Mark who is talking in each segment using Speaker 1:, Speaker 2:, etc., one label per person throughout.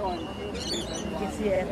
Speaker 1: You can see it.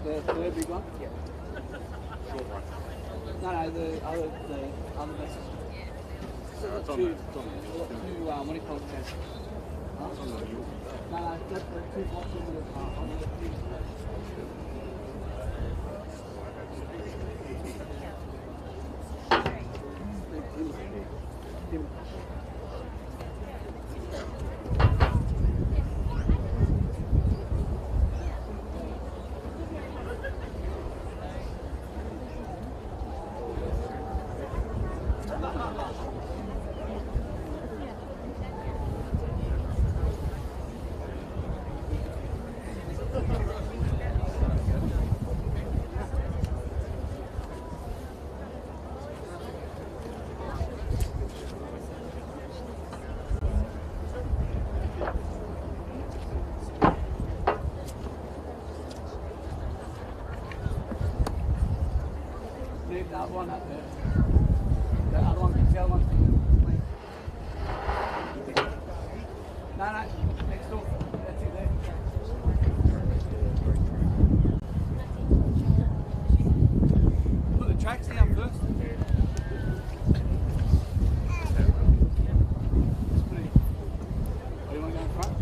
Speaker 2: The third big one? Yeah. No, the other best.
Speaker 3: It's on
Speaker 2: Two,
Speaker 3: the
Speaker 2: what do you call it? No, just the two boxes in the car. Leave that one up there. The other one, the other one. No, next door. That's it there. Put the tracks down first. Oh, you want to go in front?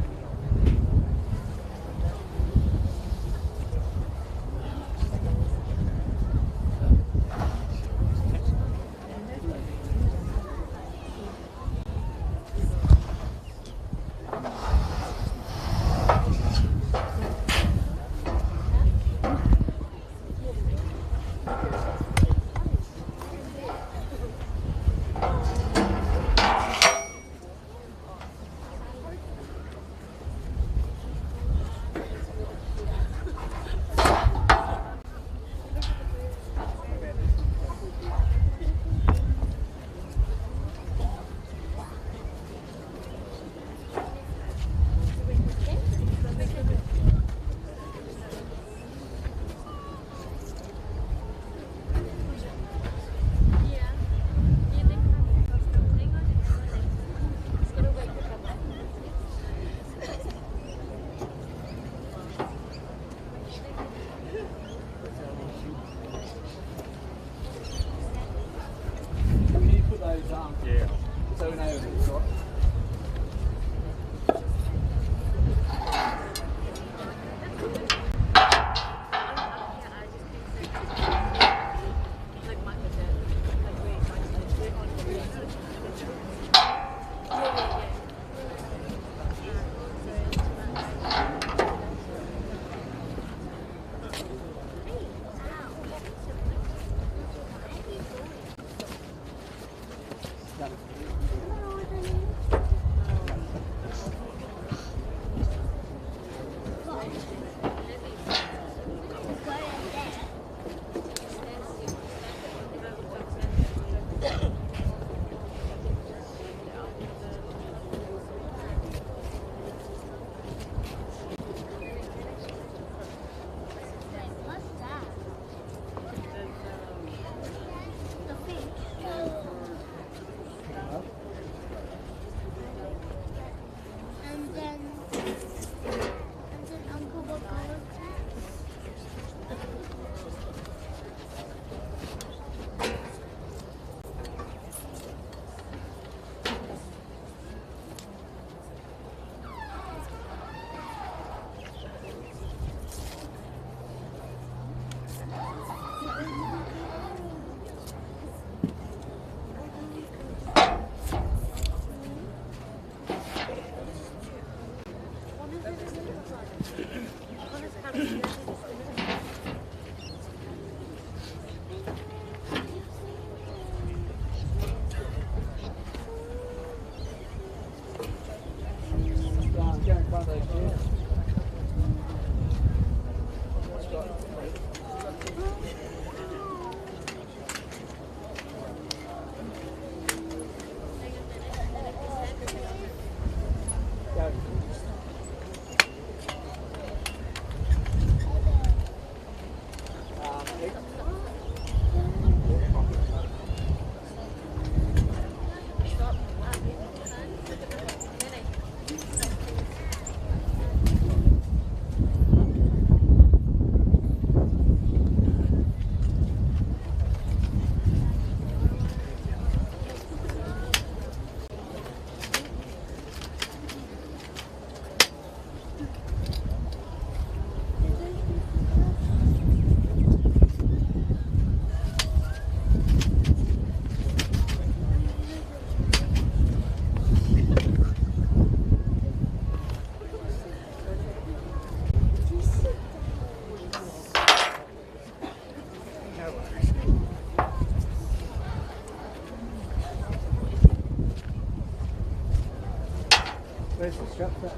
Speaker 2: Where's the strap set?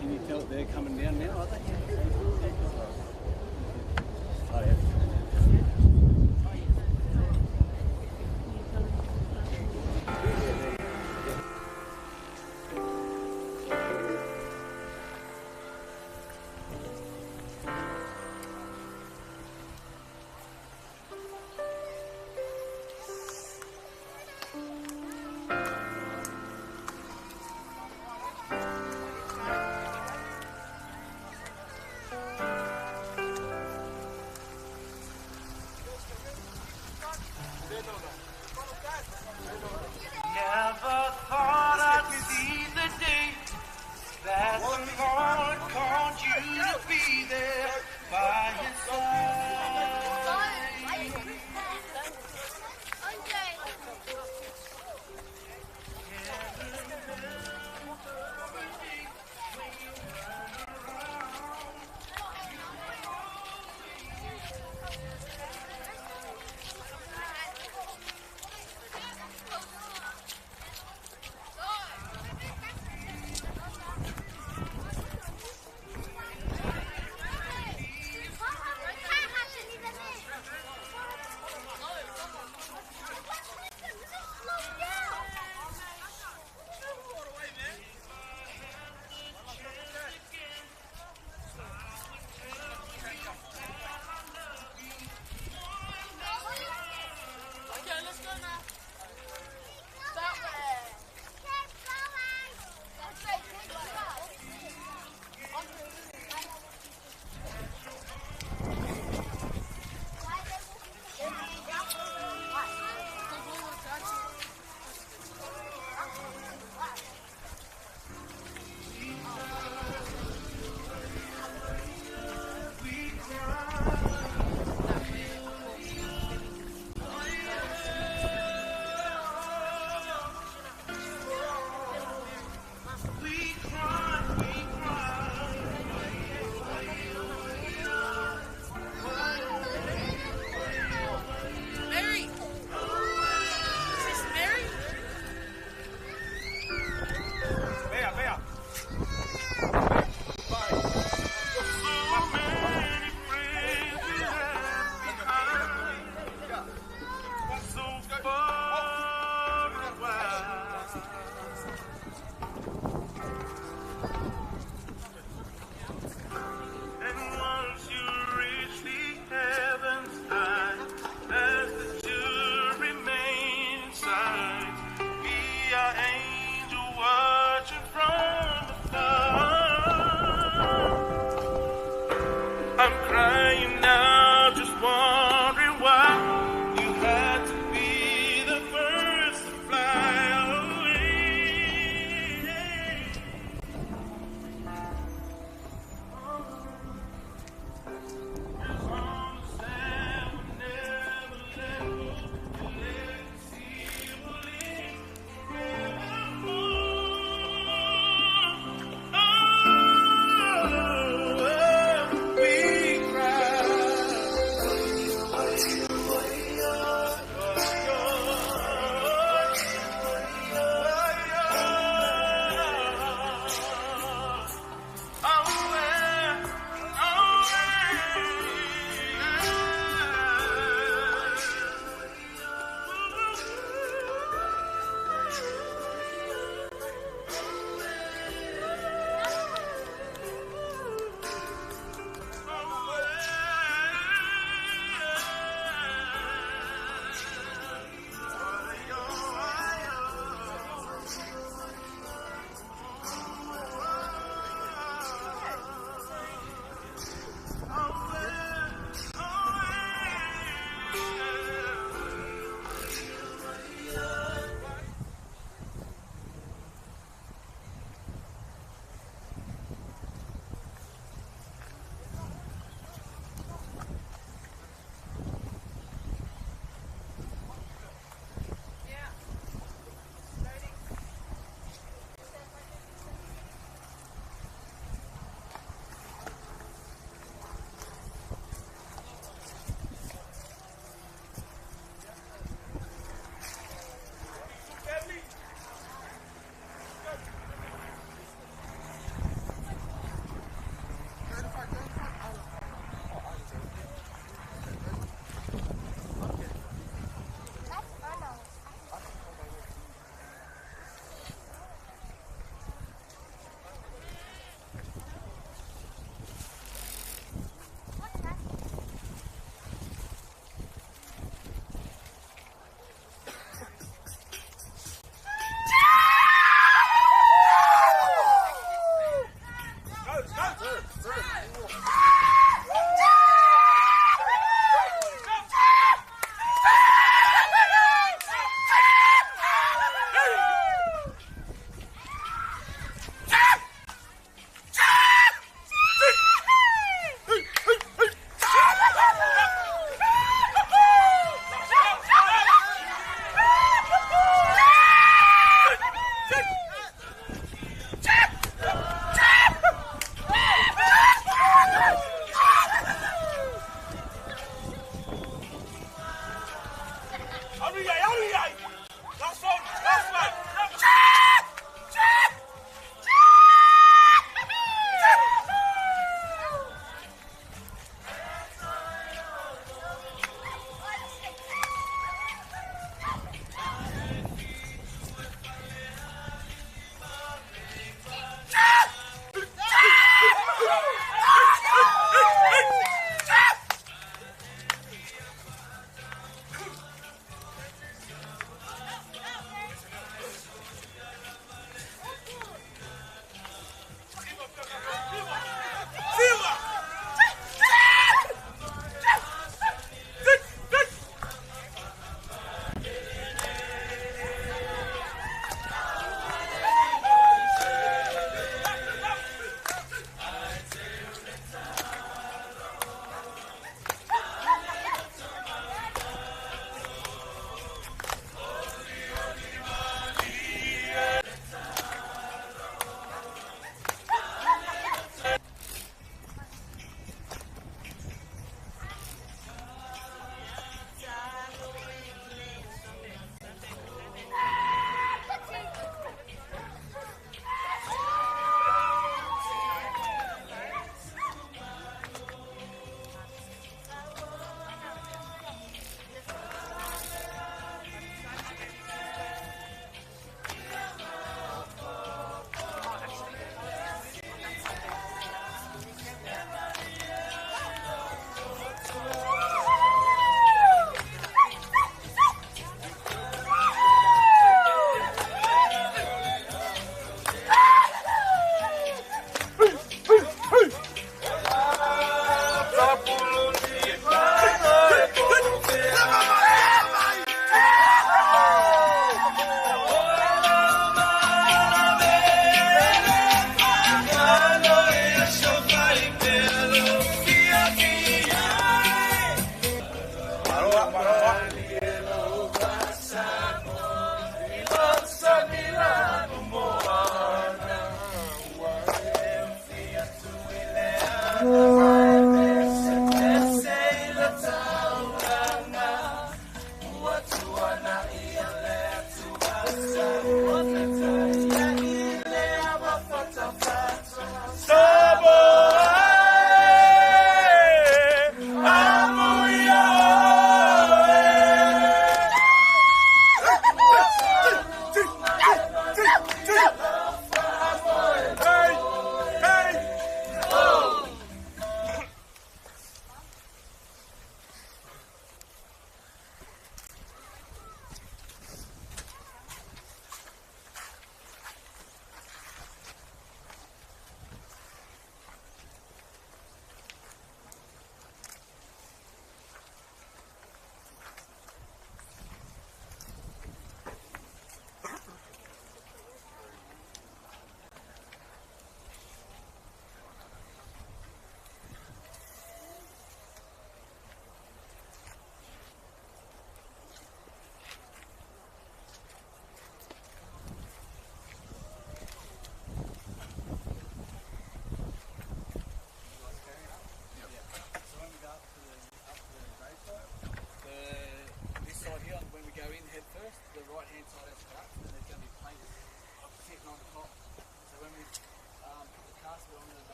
Speaker 3: Can you tell they're coming down now, are they? Oh, yeah.
Speaker 1: Never thought I'd see the day that the Lord called you to be there by His side.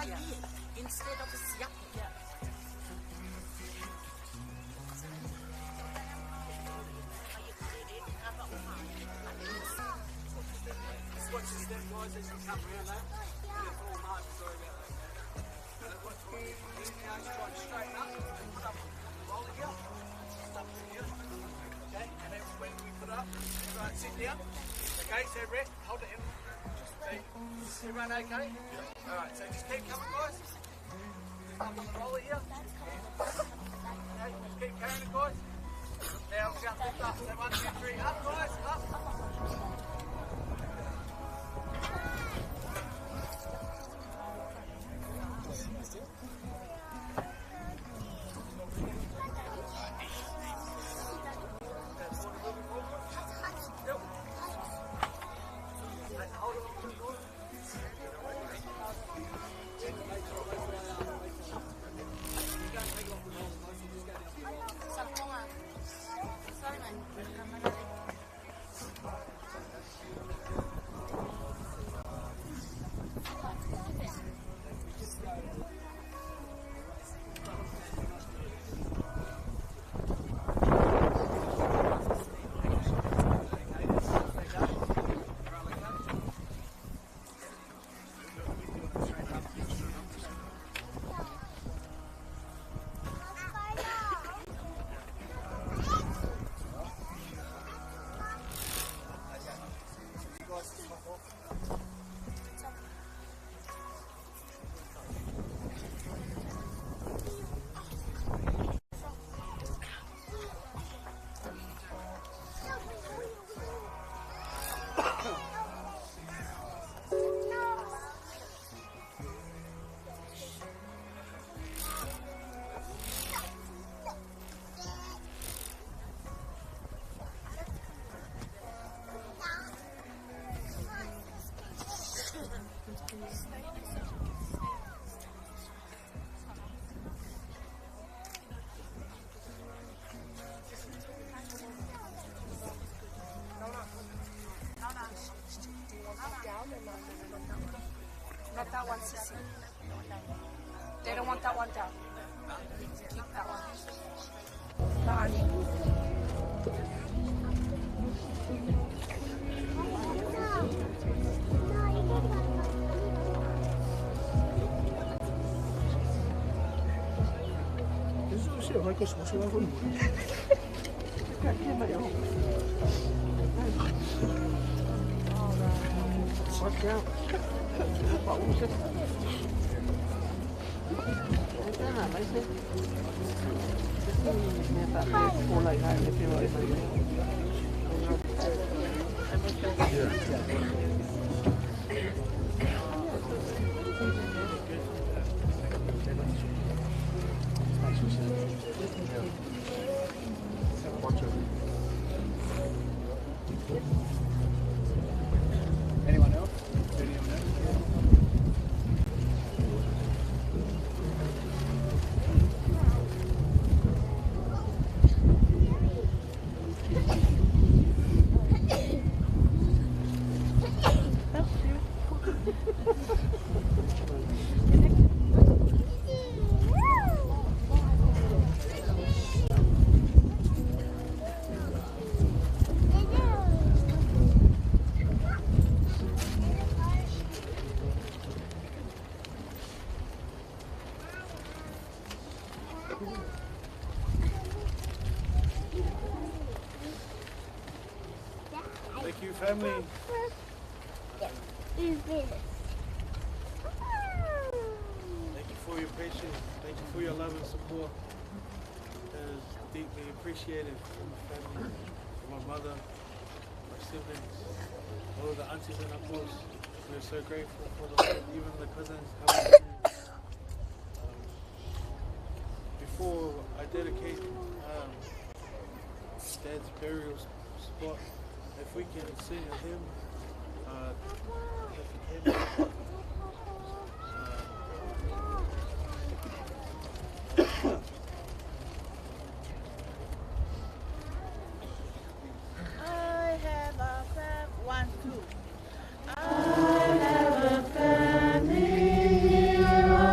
Speaker 4: Instead of siap.
Speaker 3: Watch the step guys as you come around that. It's all hard, sorry about that. And then watch what you do now, you try to straighten up, and put up the roller here. Stuff here. Okay, and then when we put it up, right, sit down. Okay, so rest, hold it in. So, everyone okay? Alright, so just keep coming guys. Just up on the roller here. Okay, just keep carrying it guys. Now we're going to lift up. So 1, 2, 3, up guys, up.
Speaker 4: Not that one, Sissy. They don't want that one down. Keep that one.
Speaker 2: Watch out. What was it?
Speaker 3: Anyone else? Anyone else? Thank you, family. Thank you for your patience. Thank you for your love and support. That is deeply appreciated from my family, from my mother, my siblings, all of the aunties and uncles. We're so grateful for even the cousins. Before I dedicate Dad's burial spot, if we can sing a hymn,
Speaker 5: I have a fam. 1, 2.
Speaker 6: I have a family here.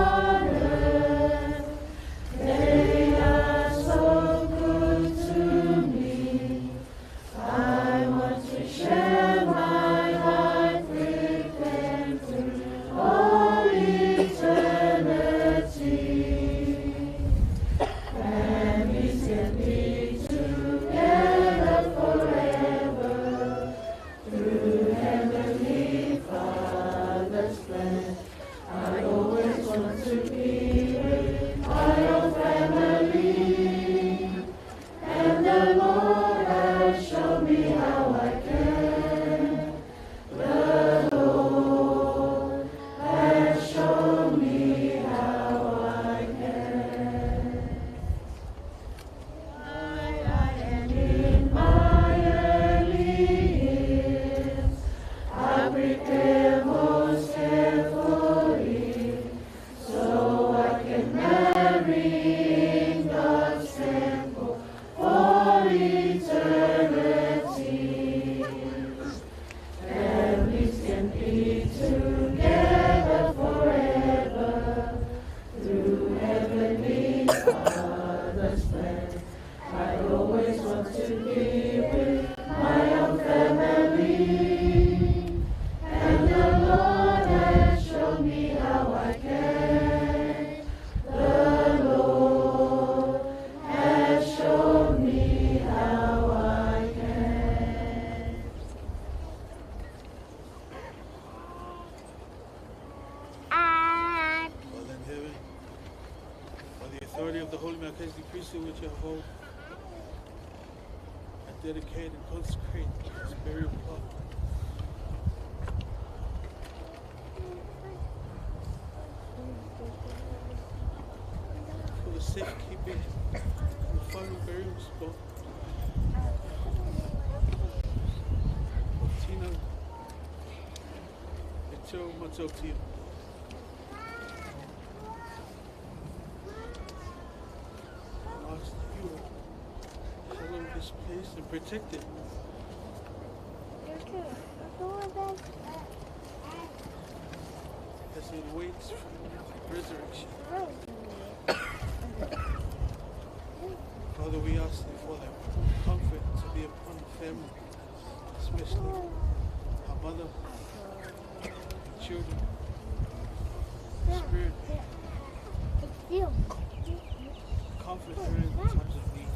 Speaker 6: authority of the Holy Melchizedek priesthood which I hold, I dedicate and consecrate this burial plot for the safekeeping and the final burial spot of Tina Echo Matotio. This place and protect it as it waits for resurrection. Father, we ask you for that comfort to be upon the family, especially our mother, our children, the Spirit. Comfort her in the times of need.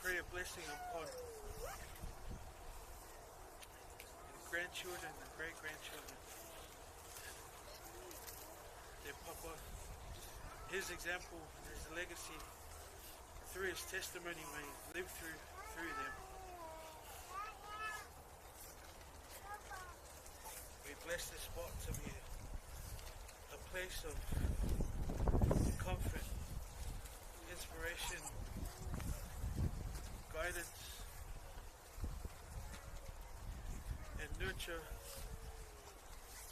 Speaker 6: Pray a blessing upon grandchildren and great-grandchildren. Their Papa, his example, his legacy, through his testimony may live through them. We bless this spot to be a place of comfort, inspiration, guidance, and nurture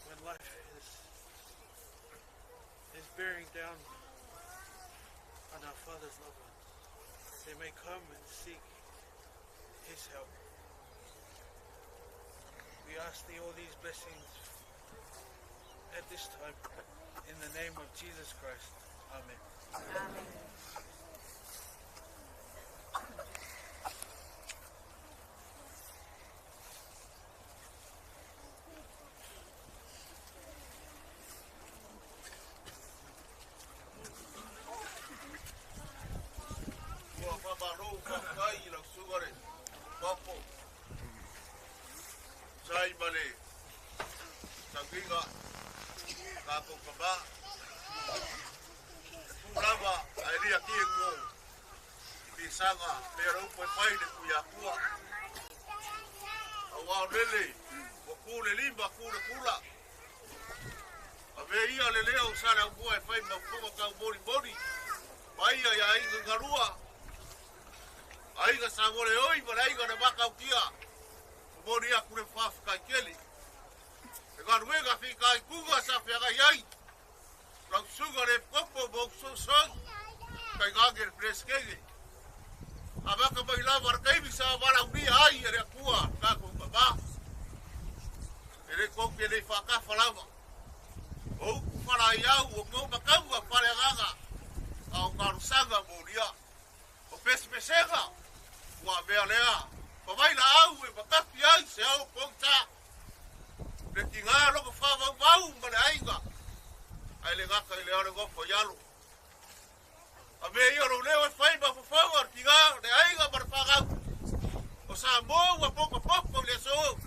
Speaker 6: when life is bearing down on our Father's loved ones. They may come and seek His help. We ask thee all these blessings at this time in the name of Jesus Christ. Amen. Amen.
Speaker 7: Sanga, pero foi pai de Cuyacua. Awau lele, wakule limba kule kula. Aveia lele o sara bua pai mafuga ka bori bori. Baia ya inga garua. Aiga sangore oi, baraiga na baka ukia. Bori ya kule faf ka keli. Egaruega fika kuga sa fiaga yai. Lau suga le popo bokso son. Kai gager preskege. Abaka baila warkai bisa wala uni ai ere kua ka ko baba ere ko ke le faka falava o fala ya o ko bakawa fala gaga au karusanga moria o pesega wa belea ko baila au e bakati ai se au konta le tinga lo ko fa bau male aiga ai le gaka le ore go foyalo a me yo lo leo fai ba favor tiga de aiga para pagar Samoa wa poko le so.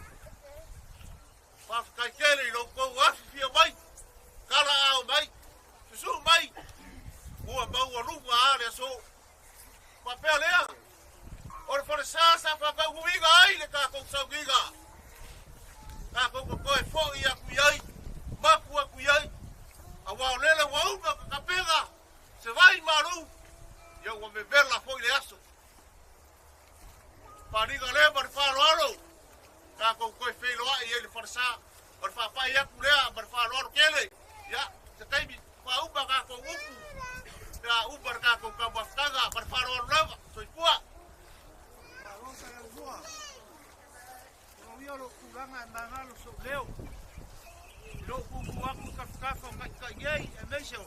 Speaker 7: Pa kai kele lo ko afia mai. Kala au mai. Su mai. Ua mau wa runga ale so. Pa pe lea. Ora for sa pa ka uiga ai le ka ko sa uiga. Ka ko ko fo ia ku ai. Ma ku ai. Awa lele wa uga ka pega. Se vai maru. Yo wa me bella foi le aso. Pariga le bar fa rolo. Ka ko fe lo ai ele forsa. Bar fa pa ia ku le bar fa rolo kele. Ya, se kai bi fa uba ka ko upu. Ya ubar ka ko ka bastaga bar fa rolo lava. Soi pua.
Speaker 6: Rosa del Boa. No vio lo kulanga e mangalo so leo. Lo kuku aku kafkafa ka yei e mesho.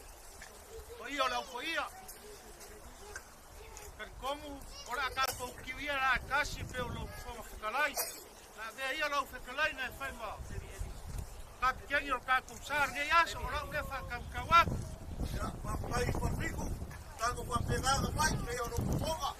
Speaker 6: O ia la ko ia. Per como ora ka ko kiwia la kasi pe lo ko fakalai. La ve ia lo fakalai na fai ma. Ka kengi o ka kumsar ge aso ora ke fa kamkawa.
Speaker 7: Ya, papai papiku. Tango pa pegada mai pe o no poga.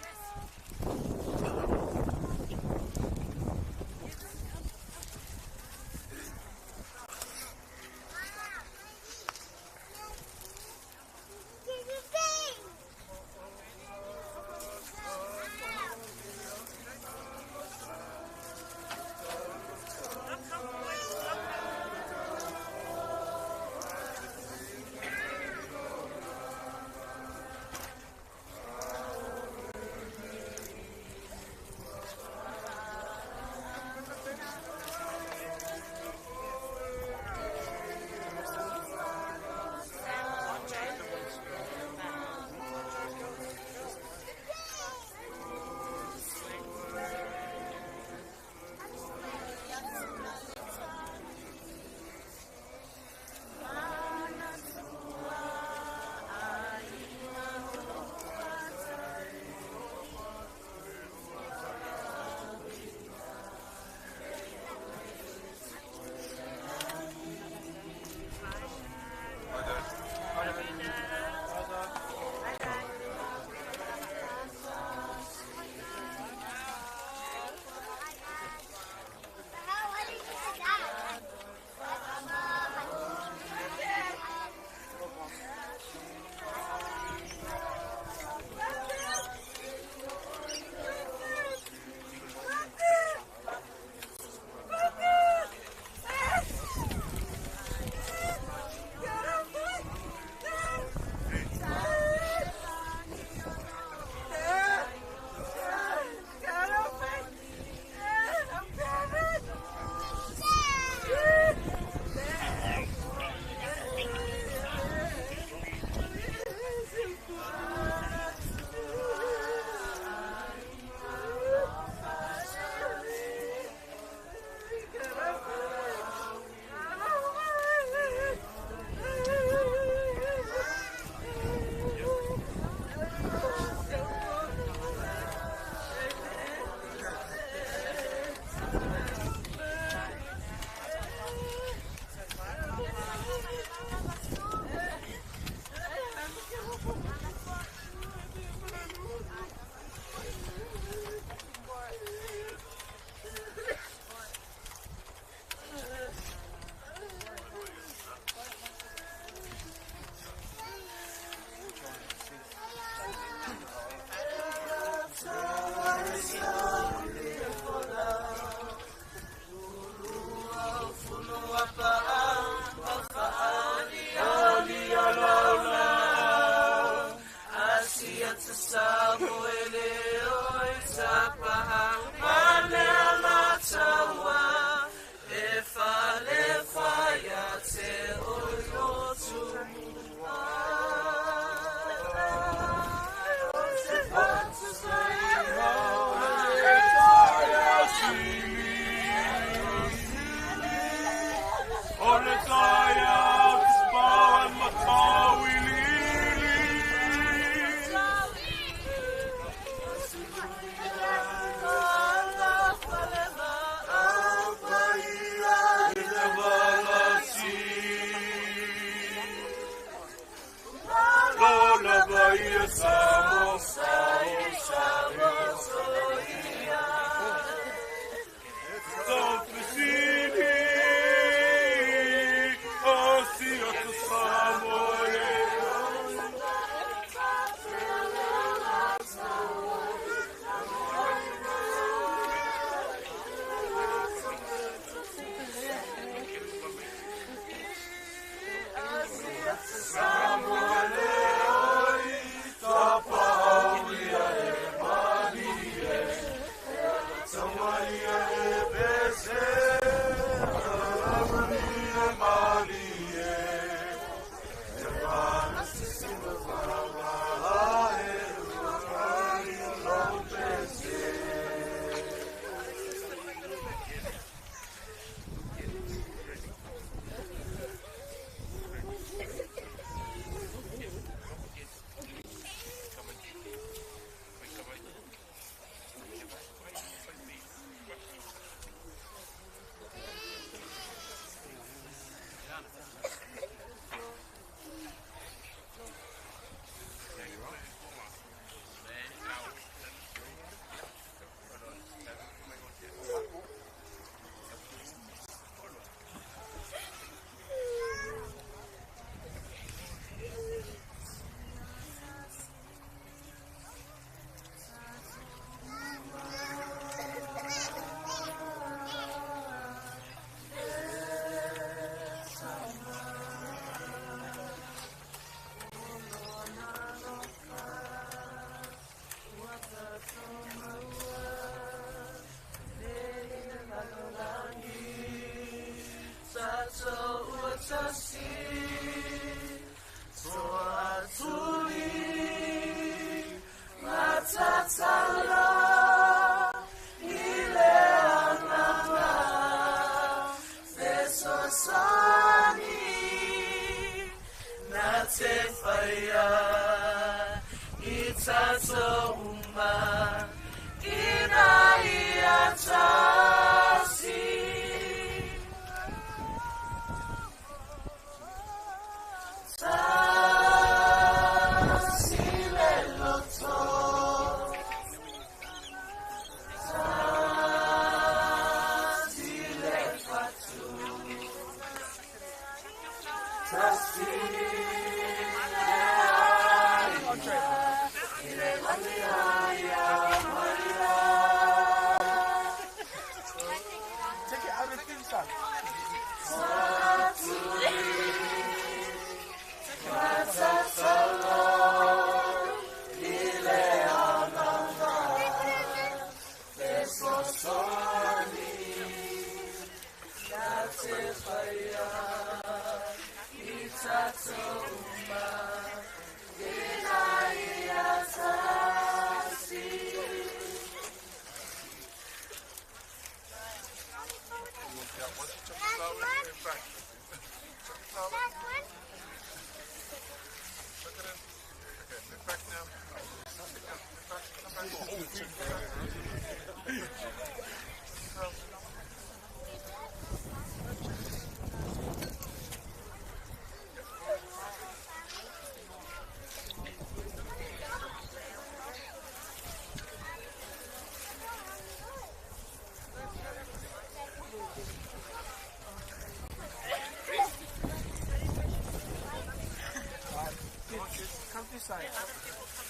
Speaker 2: Come this side.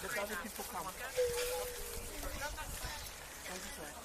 Speaker 2: Let other people come. Come this side.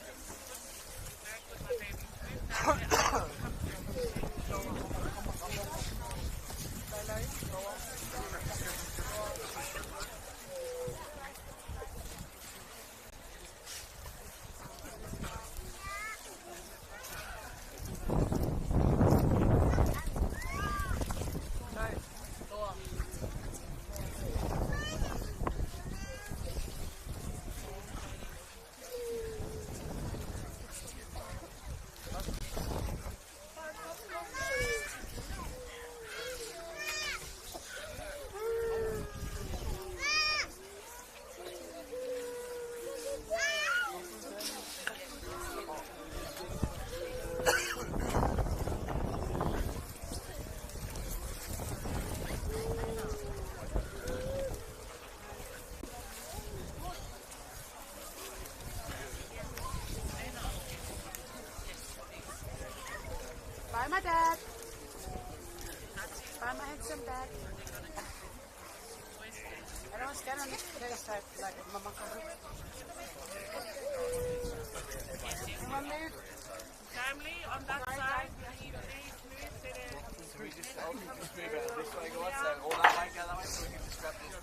Speaker 4: Bye, my dad. Bye, my handsome dad. I don't stand on the other side like Mama Karu.
Speaker 5: Family on that side.
Speaker 2: So we just move it this way, go outside. All that way, go that way, so we can just grab this.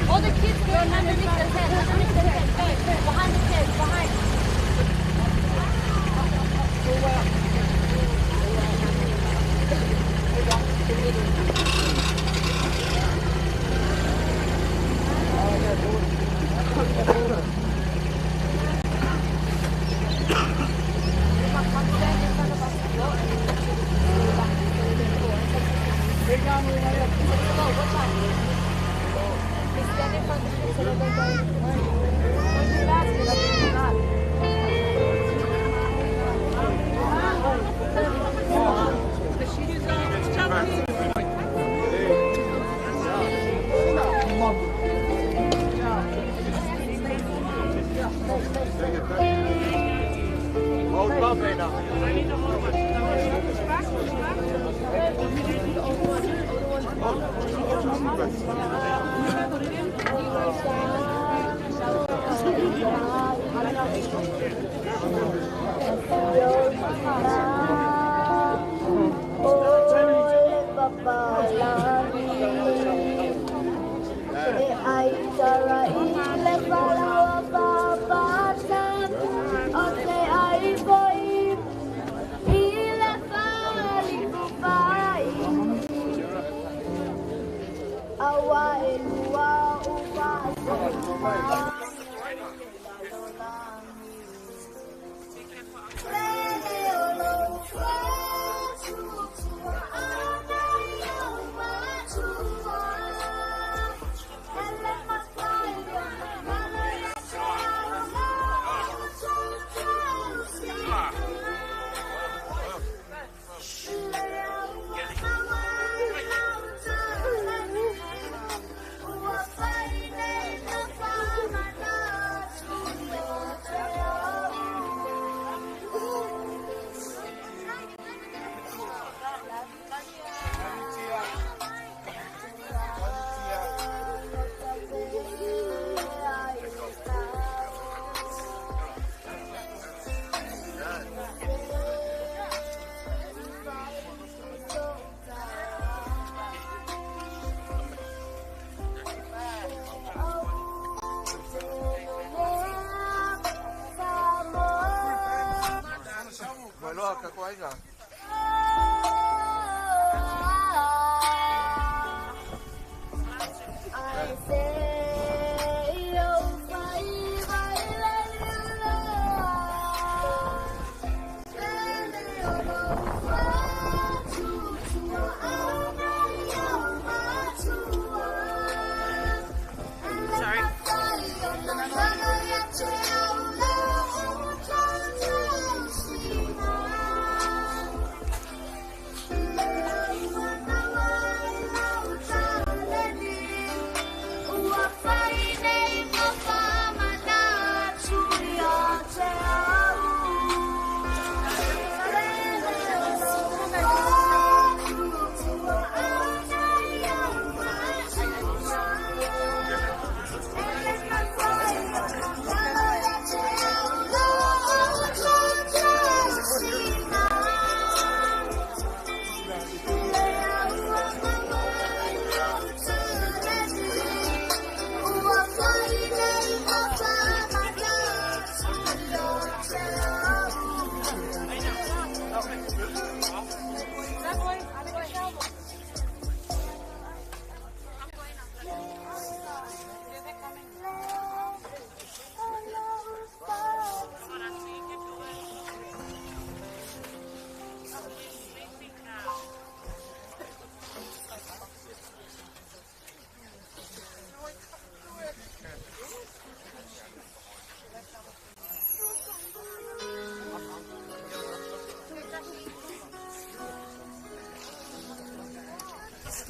Speaker 8: All the kids go underneath the tent, behind the tent, behind.
Speaker 9: Awa elua upa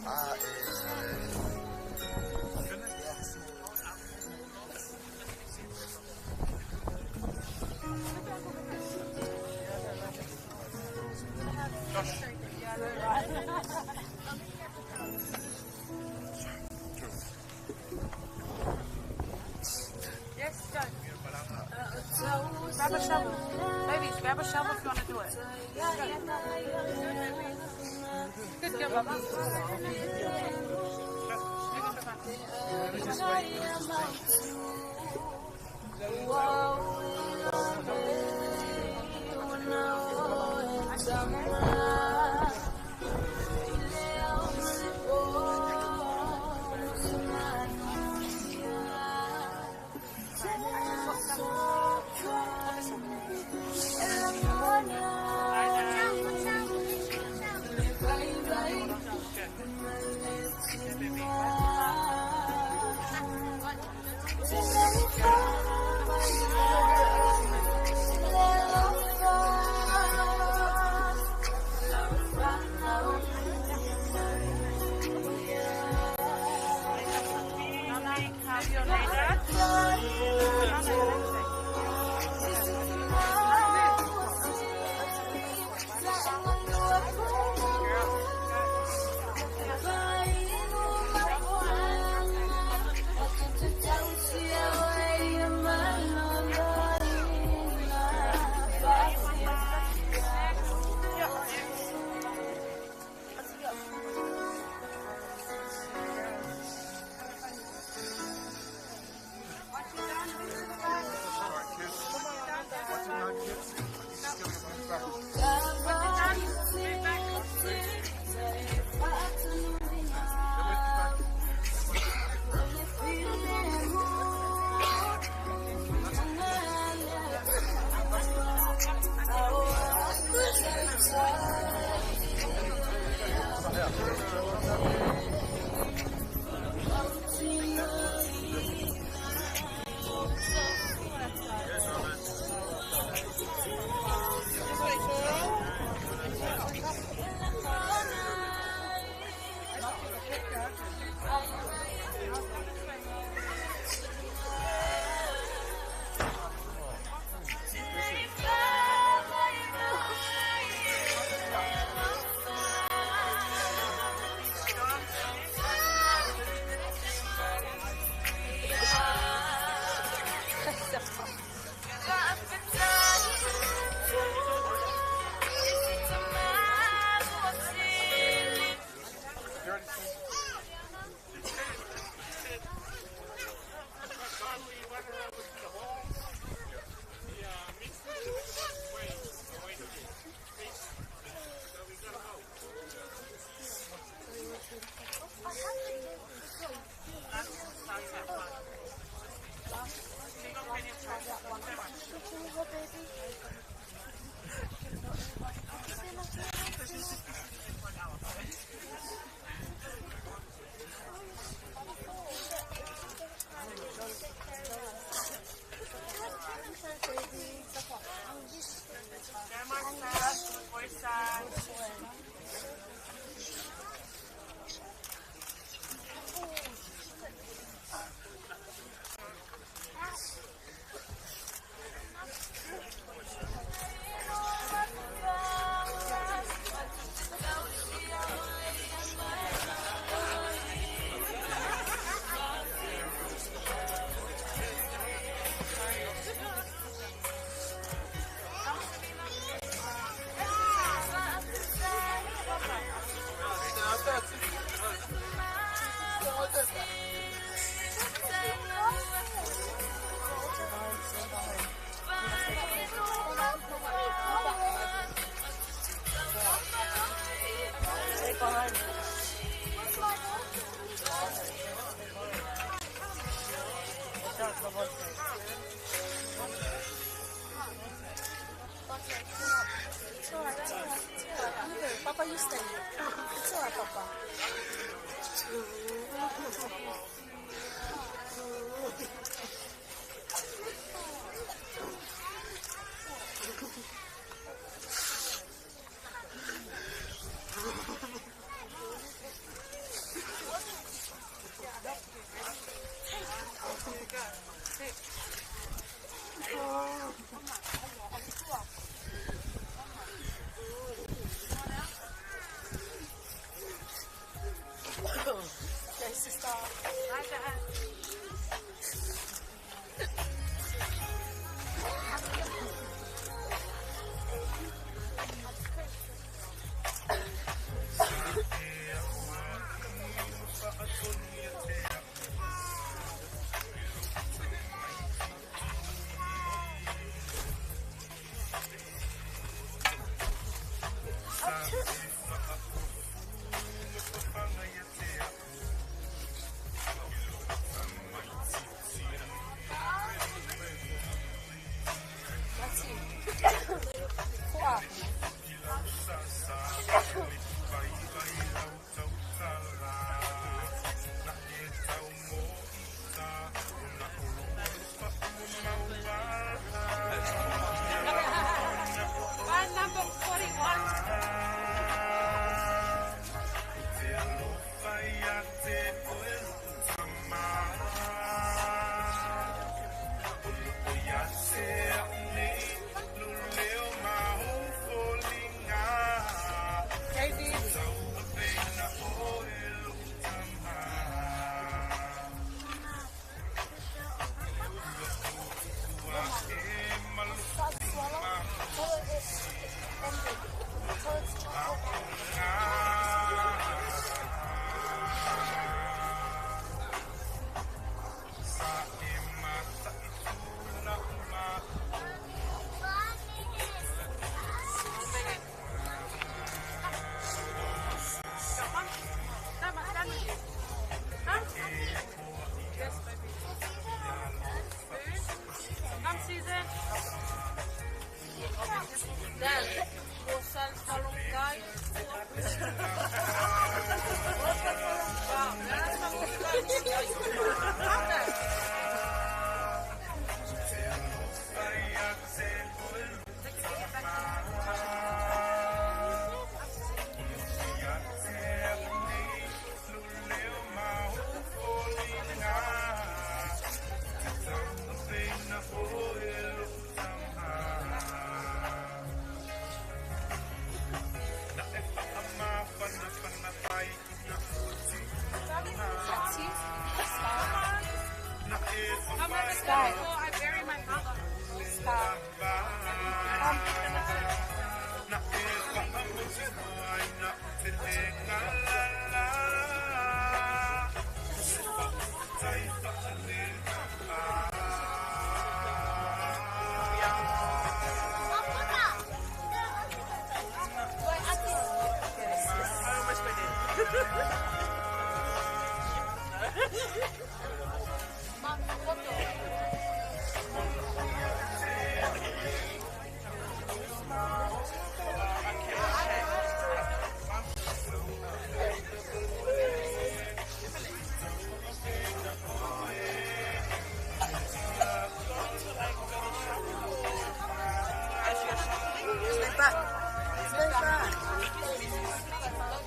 Speaker 4: Yes, done. Grab a shovel. Babies, grab a shovel if you want to do it. Good girl, Baba.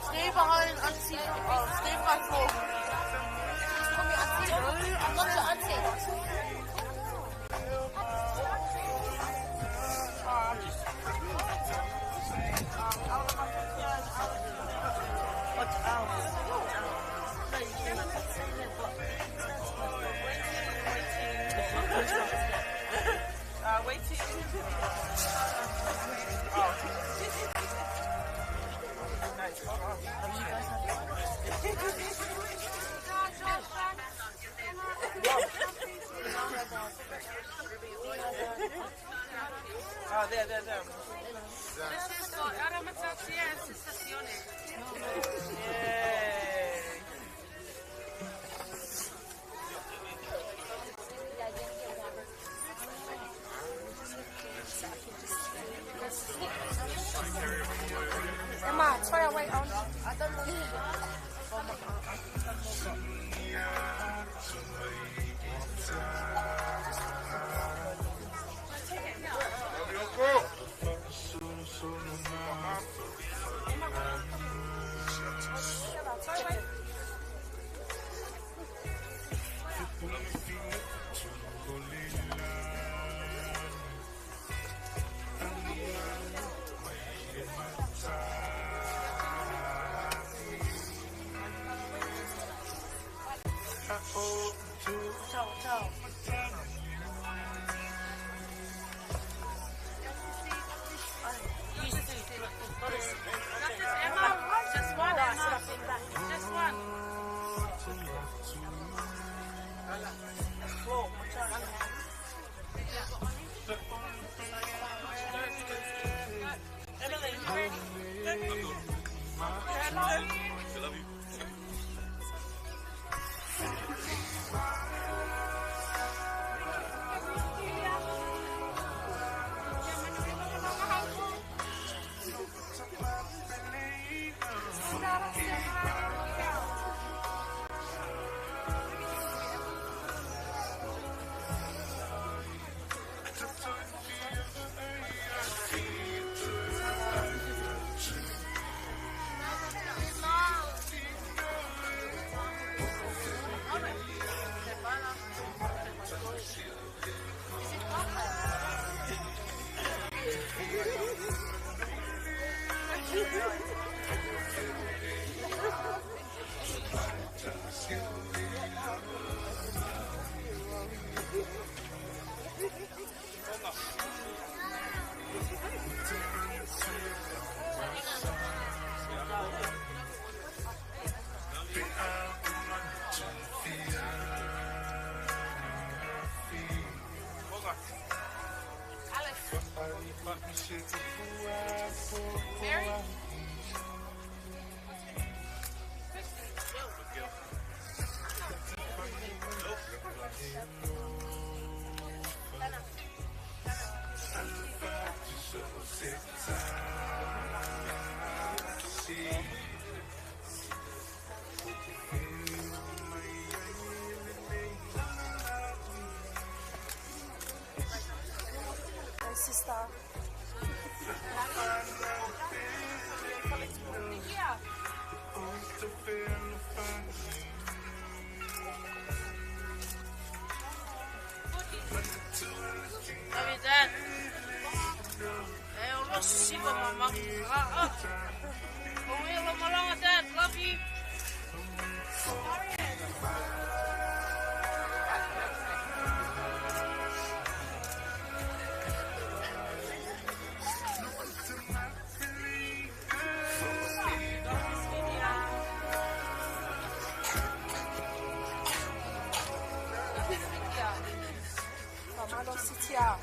Speaker 5: Stay behind Auntie. Oh, stay back home.
Speaker 8: I'm not your auntie.
Speaker 2: There.
Speaker 4: Emma, try to wait on. I don't know. My sister.
Speaker 5: Dad. Eu não sigo mamãe. Will, I'm along with Dad. Love you.
Speaker 4: Mama don't sit here.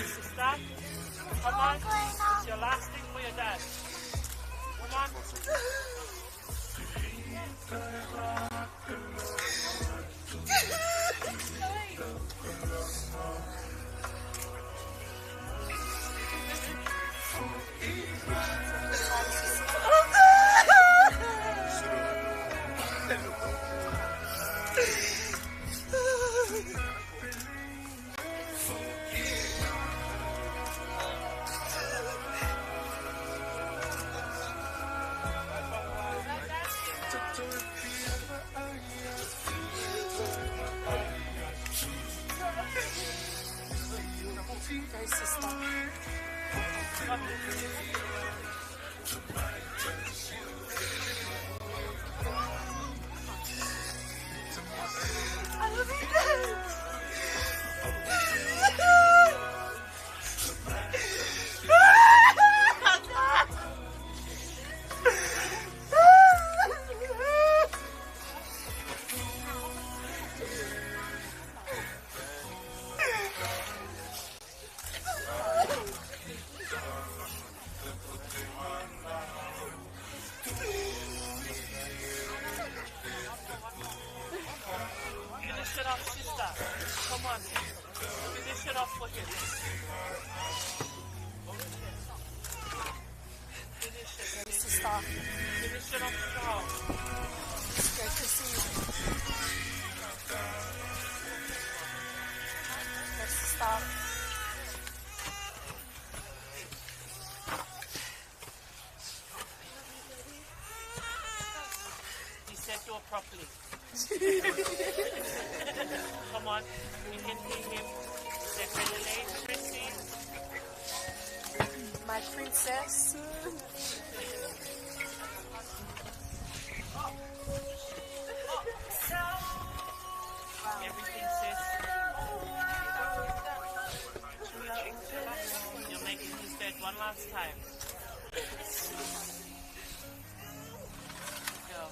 Speaker 6: Sister, come on. It's your last thing for your dad. Come on.
Speaker 4: My sister.
Speaker 6: Finish it off, sister. Come on. Finish it off for him. Finish it.
Speaker 4: My sister.
Speaker 6: Finish it off strong.
Speaker 4: It's great to see you. My sister.
Speaker 6: He said to her properly. Come on. You can see him. Say, Melanie, Chrissy.
Speaker 4: My princess.
Speaker 6: Everything, sis. You're making his bed one last time. Go.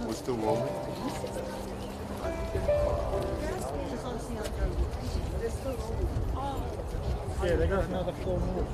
Speaker 7: We're still rolling.
Speaker 6: Yeah, they got another 4 more.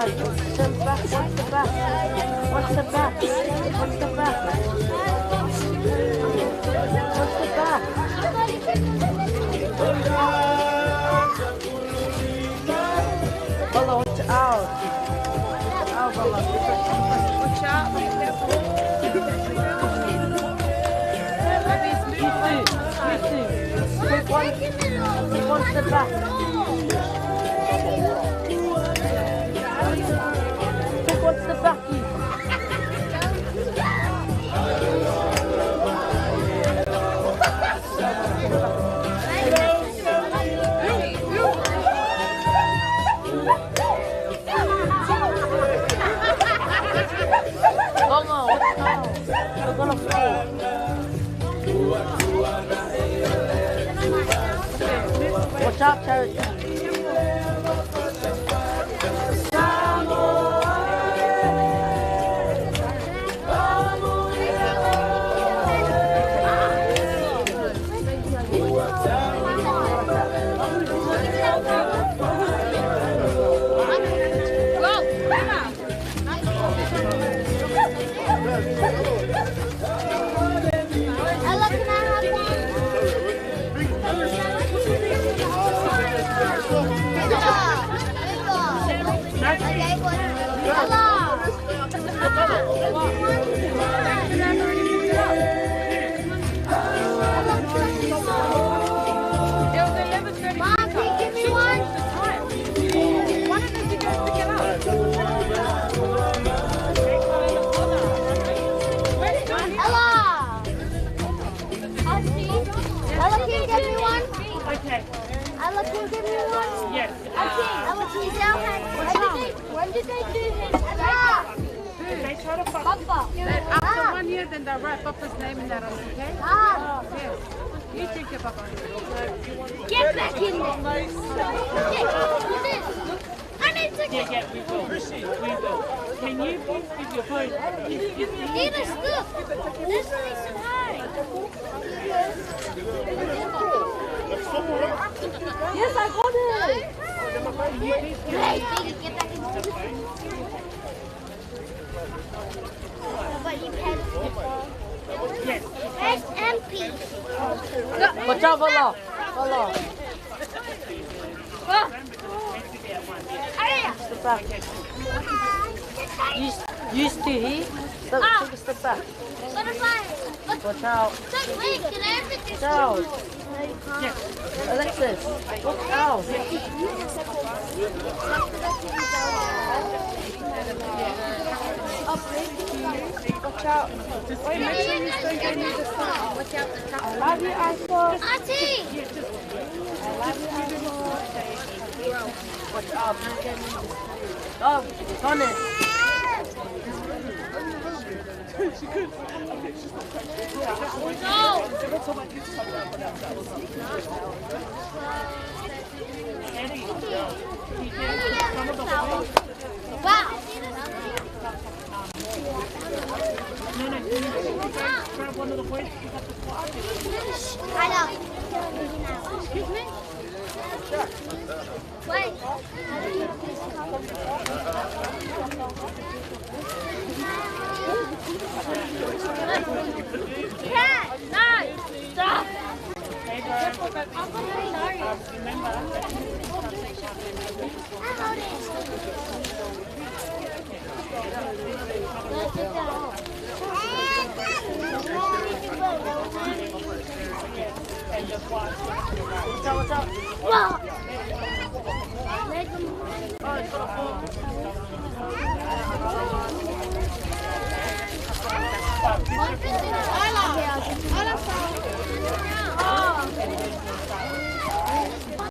Speaker 5: side? What's the back? What's the back? What's the back? What's the back? What's the back? Bella, watch out. Out, Bella.
Speaker 4: Watch out, be careful.
Speaker 5: Quick one. Quick one step back. Quick one step back. Mama, what's now? You're gonna fall. Watch out, Charity.
Speaker 8: Ella, can I have one? Mom, can you give me one?
Speaker 4: One of them, you guys pick it up.
Speaker 8: Ella! Ella, can you give me one?
Speaker 4: Okay.
Speaker 8: Ella, can you give me one?
Speaker 4: Yes.
Speaker 8: Ella, can you tell her? When did they do this?
Speaker 4: They try to fuck.
Speaker 8: Papa.
Speaker 4: After 1 year, then they'll write Papa's name in that on, okay? Yes. You take your Papa.
Speaker 8: Get back in there. I need to get.
Speaker 4: Yeah, we will. We will. Can you please give your phone?
Speaker 8: Need a scoop. This makes it hard.
Speaker 5: Yes, I got it.
Speaker 8: Hey, Biggie, get back in there. But you can.
Speaker 4: Yes.
Speaker 8: S and P.
Speaker 5: Watch out, Bella. Bella. Step back. Use to here. Take a step back.
Speaker 8: Butterfly.
Speaker 5: Watch out.
Speaker 8: Wait, can I have
Speaker 5: Watch out. Alexis, watch out. Watch out.
Speaker 4: Wait, make sure you don't get near the sun. Watch out the top.
Speaker 5: I love you, Aisha.
Speaker 8: Auntie.
Speaker 5: I love you, Aisha. Watch out. Oh, it's on it.
Speaker 8: Wow.
Speaker 4: No, grab one of the boys.
Speaker 8: I know. Excuse me? Wait. Cat! No! Stop!
Speaker 4: Hey, bro. Remember.
Speaker 5: What's up?
Speaker 8: Whoa!
Speaker 5: Oh, it's got a fall.